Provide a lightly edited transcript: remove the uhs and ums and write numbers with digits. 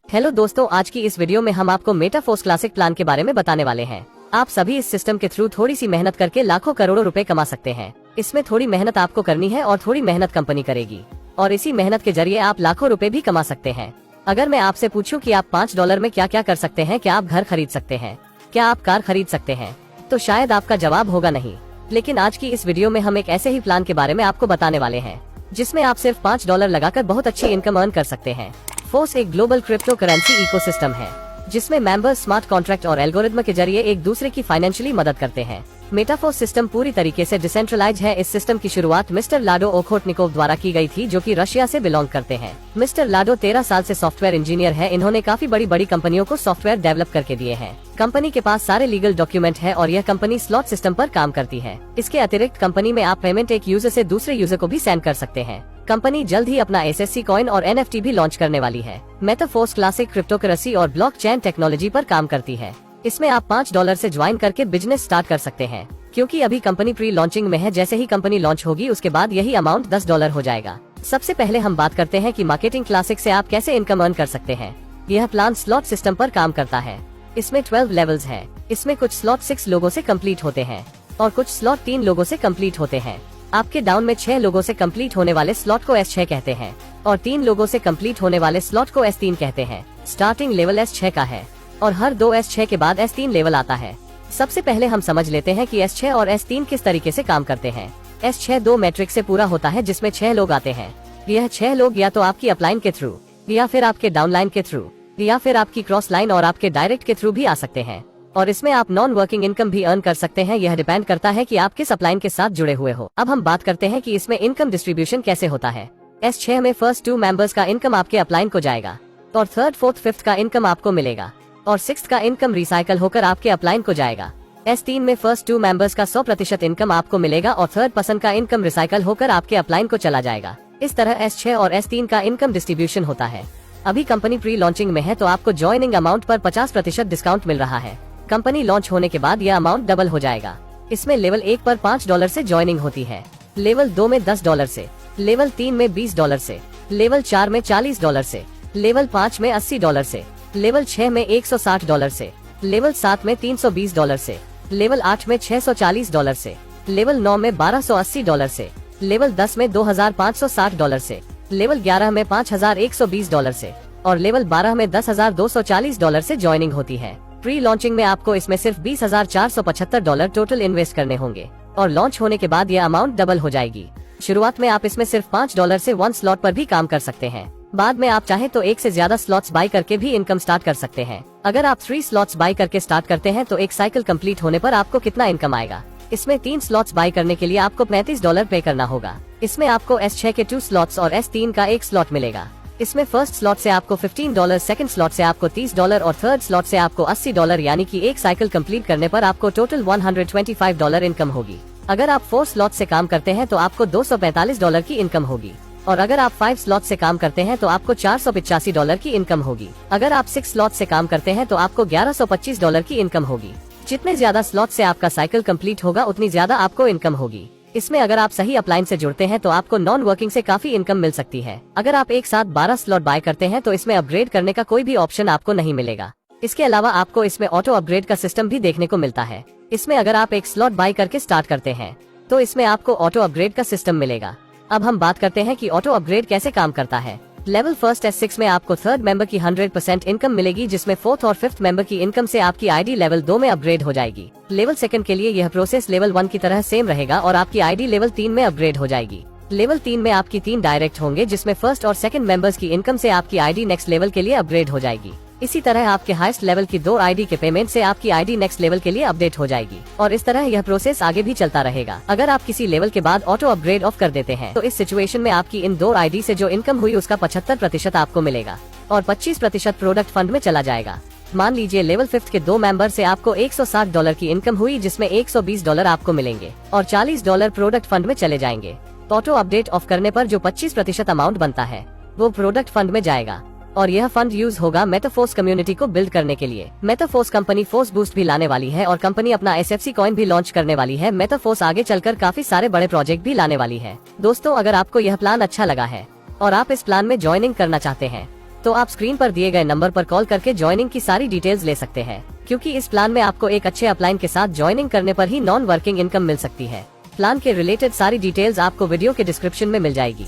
Hello दोस्तों, आज की इस वीडियो में हम आपको मेटाफोर्स क्लासिक प्लान के बारे में बताने वाले हैं। आप सभी इस सिस्टम के थ्रू थोड़ी सी मेहनत करके लाखों करोड़ों रुपए कमा सकते हैं। इसमें थोड़ी मेहनत आपको करनी है और थोड़ी मेहनत कंपनी करेगी, और इसी मेहनत के जरिए आप लाखों रुपए भी कमा सकते हैं। अगर मैं आपसे पूछूं कि आप $5 में क्या क्या कर सकते हैं, क्या आप घर खरीद सकते हैं, क्या आप कार खरीद सकते हैं, तो शायद आपका जवाब होगा नहीं। लेकिन आज की इस वीडियो में हम एक ऐसे ही प्लान के बारे में आपको बताने वाले हैं जिसमें आप सिर्फ $5 लगाकर बहुत अच्छी इनकम अर्न कर सकते हैं। फोर्स एक ग्लोबल क्रिप्टो करेंसी इकोसिस्टम है जिसमें मेंबर्स स्मार्ट कॉन्ट्रैक्ट और एल्गोरिथम के जरिए एक दूसरे की फाइनेंशियली मदद करते हैं। मेटाफोर्स सिस्टम पूरी तरीके से डिसेंट्रलाइज्ड है। इस सिस्टम की शुरुआत मिस्टर लाडो ओखोटनिकोव द्वारा की गई थी, जो कि रशिया से बिलोंग करते हैं। मिस्टर लाडो 13 साल से सॉफ्टवेयर इंजीनियर है। इन्होंने काफी बड़ी कंपनियों को सॉफ्टवेयर डेवलप करके दिए हैं। कंपनी के पास सारे लीगल डॉक्यूमेंट है और यह कंपनी स्लॉट सिस्टम पर काम करती है। इसके अतिरिक्त कंपनी में आप पेमेंट एक यूजर से दूसरे यूजर को भी सेंड कर सकते हैं। कंपनी जल्द ही अपना SSC कॉइन और NFT भी लॉन्च करने वाली है। मेटाफोर्स क्लासिक क्रिप्टोकरेंसी और ब्लॉकचेन टेक्नोलॉजी पर काम करती है। इसमें आप $5 से ज्वाइन करके बिजनेस स्टार्ट कर सकते हैं। क्योंकि अभी कंपनी प्री लॉन्चिंग में है, जैसे ही कंपनी लॉन्च होगी उसके बाद यही अमाउंट $10 हो जाएगा। सबसे पहले हम बात करते हैं कि मार्केटिंग क्लासिक से आप कैसे इनकम अर्न कर सकते हैं। यह प्लान स्लॉट सिस्टम पर काम करता है। इसमें 12 लेवल्स है। इसमें कुछ स्लॉट 6 लोगों से कंप्लीट होते हैं और कुछ स्लॉट 3 लोगों से कंप्लीट होते हैं। आपके डाउन में 6 लोगों से कंप्लीट होने वाले स्लॉट को S6 कहते हैं और 3 लोगों से कंप्लीट होने वाले स्लॉट को S3 कहते हैं। स्टार्टिंग लेवल S6 का है और हर 2 S6 के बाद S3 लेवल आता है। सबसे पहले हम समझ लेते हैं कि S6 और S3 किस तरीके से काम करते हैं। S6 2 मैट्रिक से पूरा होता है जिसमें 6 लोग आते हैं। यह 6 लोग या तो आपकी अपलाइन के थ्रू, या फिर आपके डाउनलाइन के थ्रू, या फिर आपकी क्रॉस लाइन और आपके डायरेक्ट के थ्रू भी आ सकते हैं। और इसमें आप नॉन वर्किंग इनकम भी अर्न कर सकते हैं। यह डिपेंड करता है कि आप किस अपलाइन के साथ जुड़े हुए हो। अब हम बात करते हैं कि इसमें इनकम डिस्ट्रीब्यूशन कैसे होता है। S6 में फर्स्ट 2 मेंबर्स का इनकम आपके अपलाइन को जाएगा और थर्ड, फोर्थ, फिफ्थ का इनकम आपको मिलेगा और सिक्स्थ का इनकम रिसाइकल होकर आपके अपलाइन को जाएगा। S3 में फर्स्ट 2 मेंबर्स का 100% इनकम आपको मिलेगा और थर्ड पर्सन का इनकम रिसाइकल होकर आपके अपलाइन को चला जाएगा। इस तरह S6 और S3 का इनकम डिस्ट्रीब्यूशन होता है। अभी कंपनी प्री लॉन्चिंग में है तो आपको ज्वाइनिंग अमाउंट पर 50% डिस्काउंट मिल रहा है। कंपनी लॉन्च होने के बाद यह अमाउंट डबल हो जाएगा। इसमें लेवल 1 पर $5 से ज्वाइनिंग होती है, लेवल 2 में $10 से, लेवल 3 में $20 से, लेवल 4 में $40 से, लेवल 5 में $80 से, लेवल 6 में $160 से, लेवल 7 में $320 से, लेवल 8 में $640 से, लेवल 9 में $1280 से, लेवल 10 में $2560 से, लेवल 11 में $5120 से और लेवल 12 में $10,240 से ज्वाइनिंग होती है। प्री लॉन्चिंग में आपको इसमें सिर्फ $20,475 टोटल इन्वेस्ट करने होंगे और लॉन्च होने के बाद यह अमाउंट डबल हो जाएगी। शुरुआत में आप इसमें सिर्फ $5 से 1 स्लॉट पर भी काम कर सकते हैं। बाद में आप चाहे तो 1 से ज्यादा स्लॉट्स बाय करके भी इनकम स्टार्ट कर सकते हैं। अगर आप 3 स्लॉट्स बाय करके स्टार्ट करते हैं तो एक साइकिल कंप्लीट होने पर आपको कितना इनकम आएगा। इसमें 3 स्लॉट्स बाय करने के लिए आपको $35 पे करना होगा। इसमें आपको S6 के 2 स्लॉट्स और S3 का 1 स्लॉट मिलेगा। इसमें फर्स्ट स्लॉट से आपको $15, सेकंड स्लॉट से आपको $30 और थर्ड स्लॉट से आपको $80, यानी कि एक साइकिल कंप्लीट करने पर आपको टोटल $125 इनकम होगी। अगर आप 4 स्लॉट से काम करते हैं तो आपको $245 की इनकम होगी और अगर आप 5 स्लॉट से काम करते हैं तो आपको $485 की इनकम होगी। अगर आप 6 स्लॉट से काम करते हैं तो आपको $1125 की इनकम होगी। जितने ज्यादा स्लॉट से आपका साइकिल कंप्लीट होगा उतनी ज्यादा आपको इनकम होगी। इसमें अगर आप सही अपलाइन से जुड़ते हैं तो आपको नॉन वर्किंग से काफी इनकम मिल सकती है। अगर आप एक साथ 12 स्लॉट बाय करते हैं तो इसमें अपग्रेड करने का कोई भी ऑप्शन आपको नहीं मिलेगा। इसके अलावा आपको इसमें ऑटो अपग्रेड का सिस्टम भी देखने को मिलता है। इसमें अगर आप एक स्लॉट बाय करके स्टार्ट करते हैं तो इसमें आपको ऑटो अपग्रेड का सिस्टम मिलेगा। अब हम बात करते हैं कि ऑटो अपग्रेड कैसे काम करता है। लेवल फर्स्ट S6 में आपको थर्ड मेंबर की 100% इनकम मिलेगी, जिसमें फोर्थ और फिफ्थ मेंबर की इनकम से आपकी आईडी लेवल 2 में अपग्रेड हो जाएगी। लेवल सेकंड के लिए यह प्रोसेस लेवल 1 की तरह सेम रहेगा और आपकी आईडी लेवल 3 में अपग्रेड हो जाएगी। लेवल 3 में आपकी 3 डायरेक्ट होंगे, जिसमें फर्स्ट और सेकंड मेंबर्स की इनकम से आपकी आईडी नेक्स्ट लेवल के लिए अपग्रेड हो जाएगी। इसी तरह आपके हाईएस्ट लेवल की 2 आईडी के पेमेंट से आपकी आईडी नेक्स्ट लेवल के लिए अपडेट हो जाएगी और इस तरह यह प्रोसेस आगे भी चलता रहेगा। अगर आप किसी लेवल के बाद ऑटो अपग्रेड ऑफ कर देते हैं तो इस सिचुएशन में आपकी इन 2 आईडी से जो इनकम हुई उसका 75% आपको मिलेगा और 25% प्रोडक्ट फंड में चला जाएगा। मान लीजिए लेवल 5 के 2 मेंबर से आपको $160 की इनकम हुई, जिसमें $120 आपको मिलेंगे और $40 प्रोडक्ट फंड में चले जाएंगे। ऑटो अपडेट ऑफ करने पर जो 25% अमाउंट बनता है वो प्रोडक्ट फंड में जाएगा और यह फंड यूज होगा मेटाफोर्स कम्युनिटी को बिल्ड करने के लिए। मेटाफोर्स कंपनी फोर्स बूस्ट भी लाने वाली है और कंपनी अपना SFC कॉइन भी लॉन्च करने वाली है। मेटाफोर्स आगे चलकर काफी सारे बड़े प्रोजेक्ट भी लाने वाली है। दोस्तों, अगर आपको यह प्लान अच्छा लगा है और आप इस प्लान में ज्वाइनिंग करना चाहते हैं तो आप स्क्रीन पर दिए गए नंबर पर कॉल करके ज्वाइनिंग की सारी डिटेल्स ले सकते हैं, क्योंकि इस प्लान में आपको एक अच्छे अपलाइन के साथ ज्वाइनिंग करने पर ही नॉन वर्किंग इनकम मिल सकती है। प्लान के रिलेटेड सारी डिटेल्स आपको वीडियो के डिस्क्रिप्शन में मिल जाएगी।